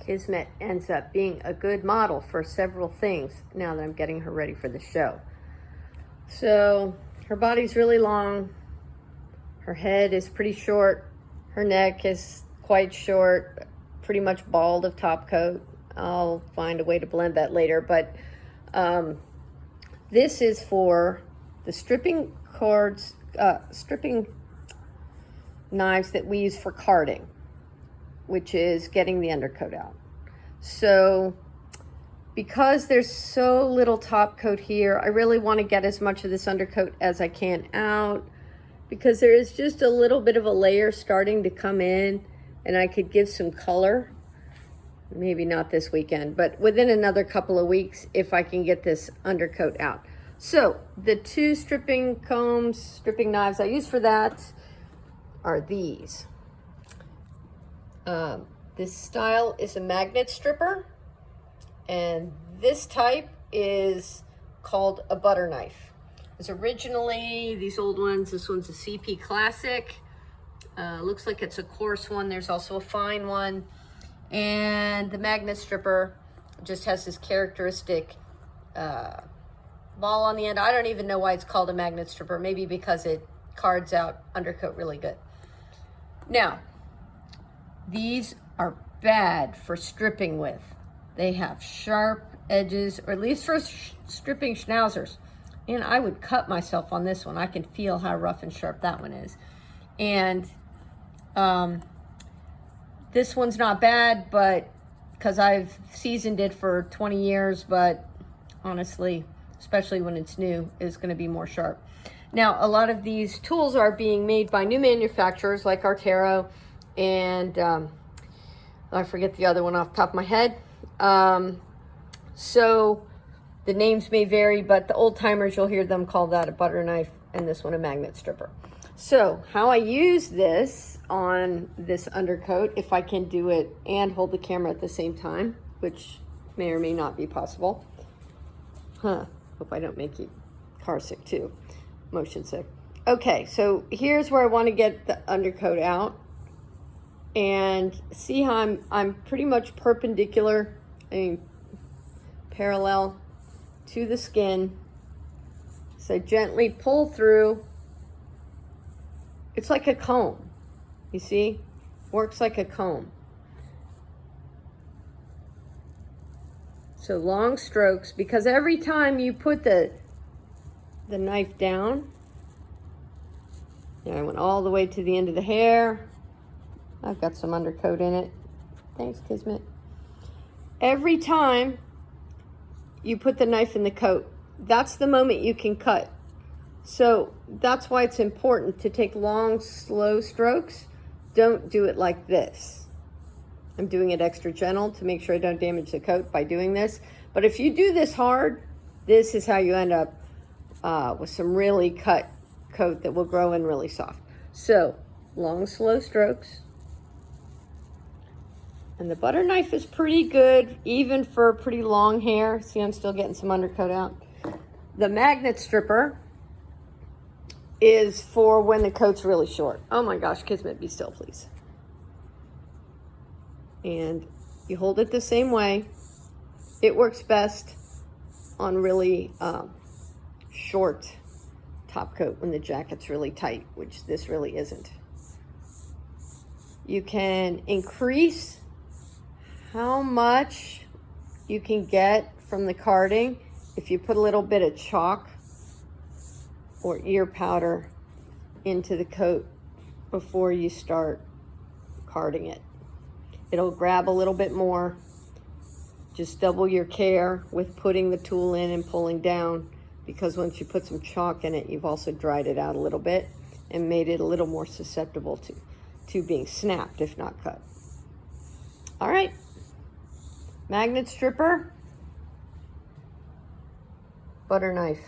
Kismet ends up being a good model for several things now that I'm getting her ready for the show. So her body's really long, her head is pretty short, her neck is quite short, pretty much bald of top coat. I'll find a way to blend that later, but this is for the stripping knives that we use for carding, which is getting the undercoat out. So because there's so little top coat here, I really want to get as much of this undercoat as I can out, because there is just a little bit of a layer starting to come in, and I could give some color. Maybe not this weekend, but within another couple of weeks if I can get this undercoat out. So the two stripping knives I use for that are these. This style is a magnet stripper, and this type is called a butter knife. It was originally these old ones. This one's a CP Classic. Looks like it's a coarse one. There's also a fine one. And the magnet stripper just has this characteristic ball on the end. I don't even know why it's called a magnet stripper. Maybe because it cards out undercoat really good. Now, these are bad for stripping with. They have sharp edges, or at least for stripping Schnauzers. And I would cut myself on this one. I can feel how rough and sharp that one is. And this one's not bad, but because I've seasoned it for 20 years, but honestly, especially when it's new, it's going to be more sharp. Now, a lot of these tools are being made by new manufacturers like Artero and I forget the other one off the top of my head. So the names may vary, but the old timers, you'll hear them call that a butter knife and this one a magnet stripper. So how I use this on this undercoat, if I can do it and hold the camera at the same time, which may or may not be possible. Hope I don't make you car sick too, motion sick. Okay, so here's where I want to get the undercoat out. And see how I'm pretty much perpendicular, parallel to the skin. So gently pull through. It's like a comb, you see? Works like a comb. So long strokes, because every time you put the knife down, I went all the way to the end of the hair. I've got some undercoat in it. Thanks, Kismet. Every time you put the knife in the coat, that's the moment you can cut. So that's why it's important to take long, slow strokes. Don't do it like this. I'm doing it extra gentle to make sure I don't damage the coat by doing this. But if you do this hard, this is how you end up with some really cut coat that will grow in really soft. So long, slow strokes. And the butter knife is pretty good, even for pretty long hair. See, I'm still getting some undercoat out. The magnet stripper is for when the coat's really short. Oh my gosh, Kismet, be still, please. And you hold it the same way. It works best on really short top coat when the jacket's really tight, which this really isn't. You can increase how much you can get from the carding if you put a little bit of chalk or ear powder into the coat before you start carding it. It'll grab a little bit more. Just double your care with putting the tool in and pulling down, because once you put some chalk in it, you've also dried it out a little bit and made it a little more susceptible to being snapped, if not cut. All right, magnet stripper, butter knife.